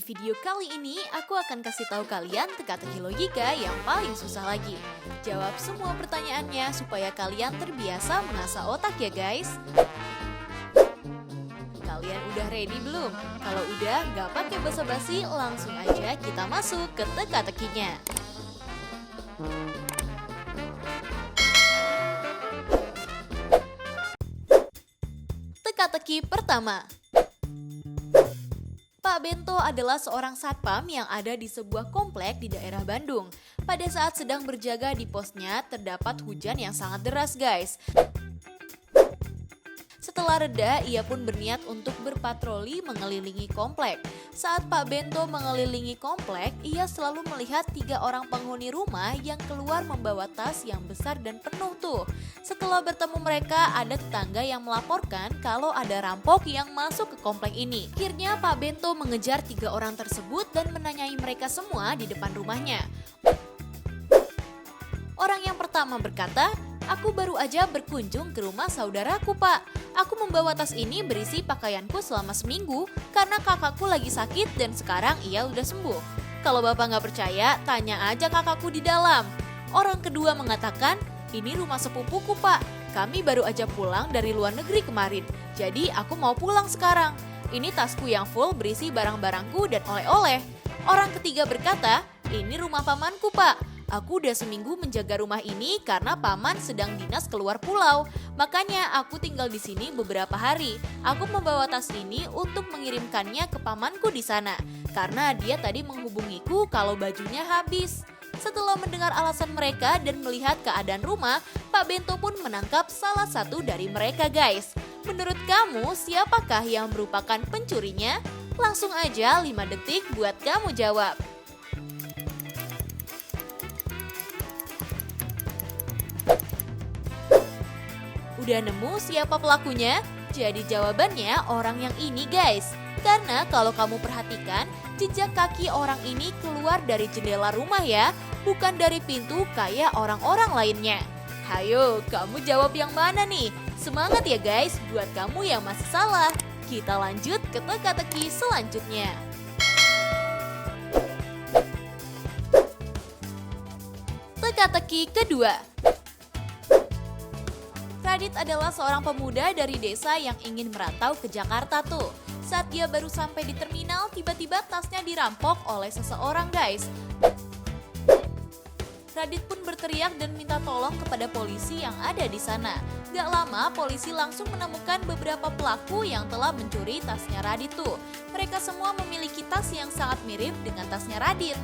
video kali ini, aku akan kasih tahu kalian teka-teki logika yang paling susah lagi. Jawab semua pertanyaannya supaya kalian terbiasa mengasah otak ya guys. Kalian udah ready belum? Kalau udah, gak pakai basa-basi, langsung aja kita masuk ke teka-tekinya. Teka-teki pertama. Pak Bento adalah seorang satpam yang ada di sebuah komplek di daerah Bandung. Pada saat sedang berjaga di posnya, terdapat hujan yang sangat deras guys. Setelah reda, ia pun berniat untuk berpatroli mengelilingi komplek. Saat Pak Bento mengelilingi komplek, ia selalu melihat 3 orang penghuni rumah yang keluar membawa tas yang besar dan penuh tuh. Setelah bertemu mereka, ada tetangga yang melaporkan kalau ada rampok yang masuk ke komplek ini. Akhirnya Pak Bento mengejar 3 orang tersebut dan menanyai mereka semua di depan rumahnya. Orang yang pertama berkata, "Aku baru aja berkunjung ke rumah saudaraku, Pak. Aku membawa tas ini berisi pakaianku selama seminggu karena kakakku lagi sakit dan sekarang ia udah sembuh. Kalau Bapak nggak percaya, tanya aja kakakku di dalam." Orang kedua mengatakan, "Ini rumah sepupuku, Pak. Kami baru aja pulang dari luar negeri kemarin, jadi aku mau pulang sekarang. Ini tasku yang full berisi barang-barangku dan oleh-oleh." Orang ketiga berkata, "Ini rumah pamanku, Pak. Aku udah seminggu menjaga rumah ini karena paman sedang dinas keluar pulau. Makanya aku tinggal di sini beberapa hari. Aku membawa tas ini untuk mengirimkannya ke pamanku di sana. Karena dia tadi menghubungiku kalau bajunya habis." Setelah mendengar alasan mereka dan melihat keadaan rumah, Pak Bento pun menangkap salah satu dari mereka guys. Menurut kamu, siapakah yang merupakan pencurinya? Langsung aja 5 detik buat kamu jawab. Udah nemu siapa pelakunya? Jadi jawabannya orang yang ini guys. Karena kalau kamu perhatikan, jejak kaki orang ini keluar dari jendela rumah ya, bukan dari pintu kayak orang-orang lainnya. Hayo, kamu jawab yang mana nih? Semangat ya guys, buat kamu yang masih salah. Kita lanjut ke teka-teki selanjutnya. Teka-teki kedua. Radit adalah seorang pemuda dari desa yang ingin merantau ke Jakarta tuh. Saat dia baru sampai di terminal, tiba-tiba tasnya dirampok oleh seseorang guys. Radit pun berteriak dan minta tolong kepada polisi yang ada di sana. Gak lama, polisi langsung menemukan beberapa pelaku yang telah mencuri tasnya Radit tuh. Mereka semua memiliki tas yang sangat mirip dengan tasnya Radit.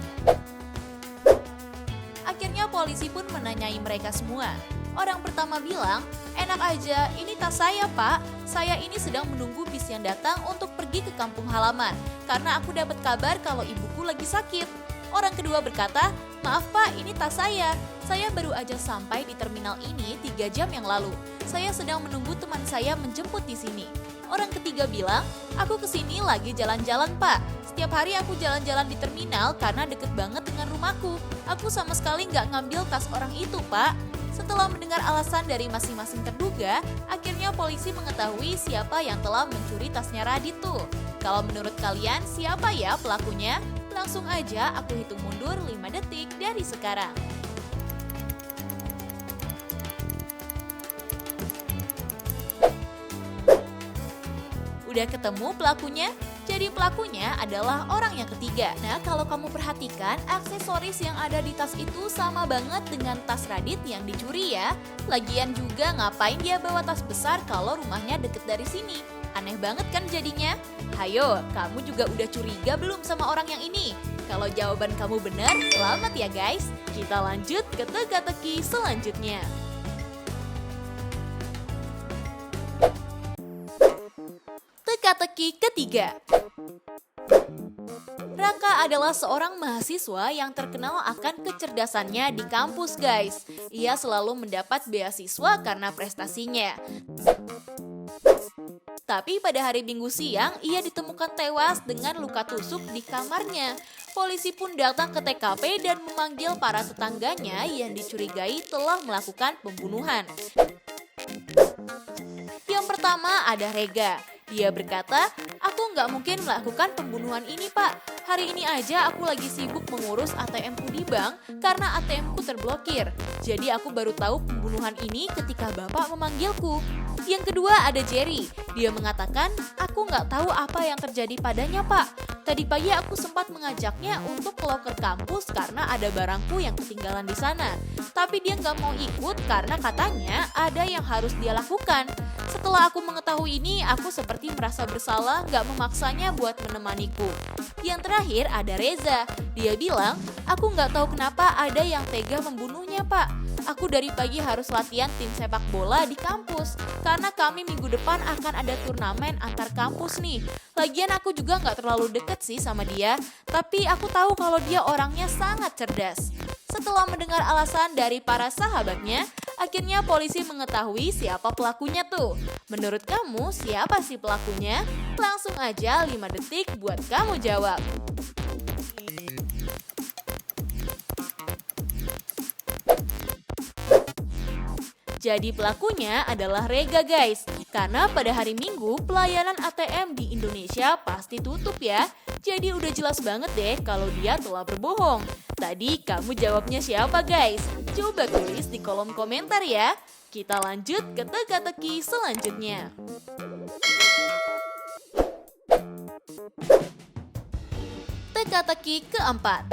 Akhirnya polisi pun menanyai mereka semua. Orang pertama bilang, "Enak aja, ini tas saya Pak. Saya ini sedang menunggu bis yang datang untuk pergi ke kampung halaman. Karena aku dapat kabar kalau ibuku lagi sakit." Orang kedua berkata, "Maaf Pak, ini tas saya. Saya baru aja sampai di terminal ini 3 jam yang lalu. Saya sedang menunggu teman saya menjemput di sini." Orang ketiga bilang, "Aku kesini lagi jalan-jalan Pak. Setiap hari aku jalan-jalan di terminal karena deket banget dengan rumahku. Aku sama sekali nggak ngambil tas orang itu Pak." Setelah mendengar alasan dari masing-masing terduga, akhirnya polisi mengetahui siapa yang telah mencuri tasnya Radit tuh. Kalau menurut kalian siapa ya pelakunya? Langsung aja aku hitung mundur 5 detik dari sekarang. Udah ketemu pelakunya? Jadi pelakunya adalah orang yang ketiga. Nah, kalau kamu perhatikan, aksesoris yang ada di tas itu sama banget dengan tas Radit yang dicuri ya. Lagian juga ngapain dia bawa tas besar kalau rumahnya deket dari sini? Aneh banget kan jadinya? Hayo, kamu juga udah curiga belum sama orang yang ini? Kalau jawaban kamu benar, selamat ya guys. Kita lanjut ke teka-teki selanjutnya. Teka-teki ketiga. Raka adalah seorang mahasiswa yang terkenal akan kecerdasannya di kampus guys. Ia selalu mendapat beasiswa karena prestasinya. Tapi pada hari Minggu siang, ia ditemukan tewas dengan luka tusuk di kamarnya. Polisi pun datang ke TKP dan memanggil para tetangganya yang dicurigai telah melakukan pembunuhan. Yang pertama ada Rega. Dia berkata, "Aku nggak mungkin melakukan pembunuhan ini, Pak. Hari ini aja aku lagi sibuk mengurus ATM-ku di bank karena ATM-ku terblokir. Jadi aku baru tahu pembunuhan ini ketika bapak memanggilku. Yang kedua ada Jerry. Dia mengatakan, aku nggak tahu apa yang terjadi padanya pak. Tadi pagi aku sempat mengajaknya untuk ke loker kampus karena ada barangku yang ketinggalan di sana. Tapi dia nggak mau ikut karena katanya ada yang harus dia lakukan. Setelah aku mengetahui ini, aku seperti merasa bersalah nggak memaksanya buat menemaniku. Yang terakhir ada Reza. Dia bilang, aku nggak tahu kenapa ada yang tega membunuhnya pak. Aku dari pagi harus latihan tim sepak bola di kampus karena kami minggu depan akan ada turnamen antar kampus nih. Lagian aku juga nggak terlalu deket sih sama dia, tapi aku tahu kalau dia orangnya sangat cerdas. Setelah mendengar alasan dari para sahabatnya, akhirnya polisi mengetahui siapa pelakunya tuh. Menurut kamu siapa sih pelakunya? Langsung aja 5 detik buat kamu jawab. Jadi pelakunya adalah Rega guys. Karena pada hari Minggu pelayanan ATM di Indonesia pasti tutup ya. Jadi udah jelas banget deh kalau dia telah berbohong. Tadi kamu jawabnya siapa guys? Coba tulis di kolom komentar ya. Kita lanjut ke teka-teki selanjutnya. Teka-teki keempat.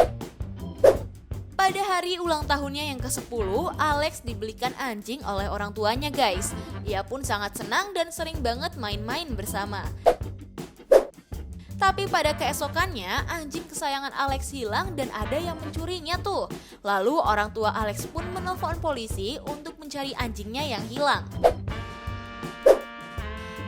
Pada hari ulang tahunnya yang ke-10, Alex dibelikan anjing oleh orang tuanya guys. Ia pun sangat senang dan sering banget main-main bersama. Tapi pada keesokannya, anjing kesayangan Alex hilang dan ada yang mencurinya tuh. Lalu orang tua Alex pun menelpon polisi untuk mencari anjingnya yang hilang.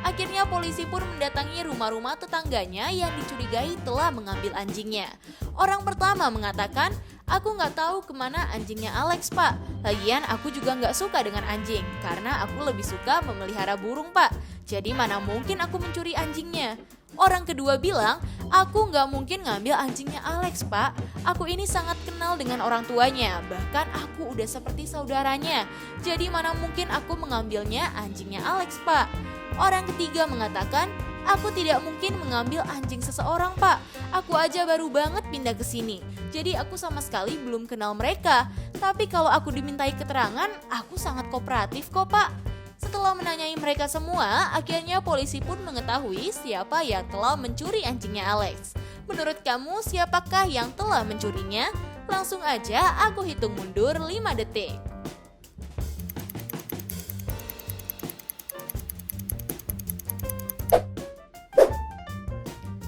Akhirnya polisi pun mendatangi rumah-rumah tetangganya yang dicurigai telah mengambil anjingnya. Orang pertama mengatakan, aku nggak tahu kemana anjingnya Alex pak. Lagian aku juga nggak suka dengan anjing karena aku lebih suka memelihara burung pak. Jadi mana mungkin aku mencuri anjingnya. Orang kedua bilang, aku nggak mungkin ngambil anjingnya Alex pak. Aku ini sangat kenal dengan orang tuanya, bahkan aku udah seperti saudaranya. Jadi mana mungkin aku mengambilnya anjingnya Alex pak. Orang ketiga mengatakan, aku tidak mungkin mengambil anjing seseorang pak. Aku aja baru banget pindah ke sini. Jadi aku sama sekali belum kenal mereka. Tapi kalau aku dimintai keterangan, aku sangat kooperatif kok pak. Setelah menanyai mereka semua, akhirnya polisi pun mengetahui siapa yang telah mencuri anjingnya Alex. Menurut kamu siapakah yang telah mencurinya? Langsung aja aku hitung mundur 5 detik.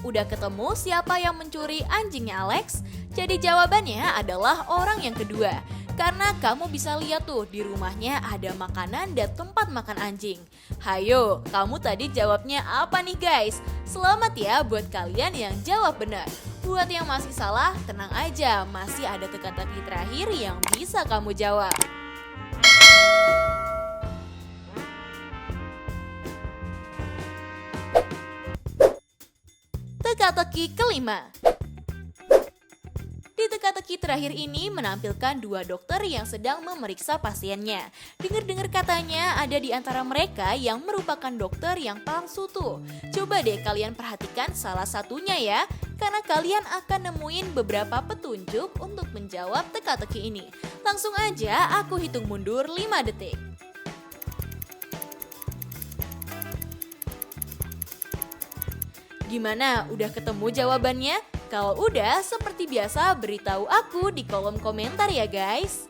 Udah ketemu siapa yang mencuri anjingnya Alex? Jadi jawabannya adalah orang yang kedua. Karena kamu bisa lihat tuh di rumahnya ada makanan dan tempat makan anjing. Hayo, kamu tadi jawabnya apa nih guys? Selamat ya buat kalian yang jawab benar. Buat yang masih salah, tenang aja, masih ada teka-teki terakhir yang bisa kamu jawab. Teka-teki kelima. Di teka-teki terakhir ini menampilkan 2 dokter yang sedang memeriksa pasiennya. Dengar-dengar katanya ada di antara mereka yang merupakan dokter yang palsu tuh. Coba deh kalian perhatikan salah satunya ya, karena kalian akan nemuin beberapa petunjuk untuk menjawab teka-teki ini. Langsung aja aku hitung mundur 5 detik. Gimana? Udah ketemu jawabannya? Kalau udah, seperti biasa beritahu aku di kolom komentar ya guys.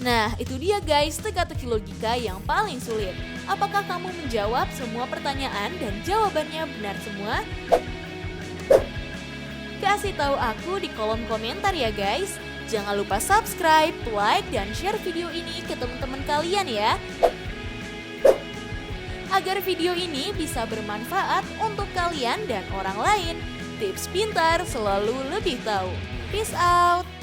Nah, itu dia guys teka-teki logika yang paling sulit. Apakah kamu menjawab semua pertanyaan dan jawabannya benar semua? Kasih tahu aku di kolom komentar ya guys. Jangan lupa subscribe, like, dan share video ini ke teman-teman kalian ya. Agar video ini bisa bermanfaat untuk kalian dan orang lain. Tips pintar selalu lebih tahu. Peace out!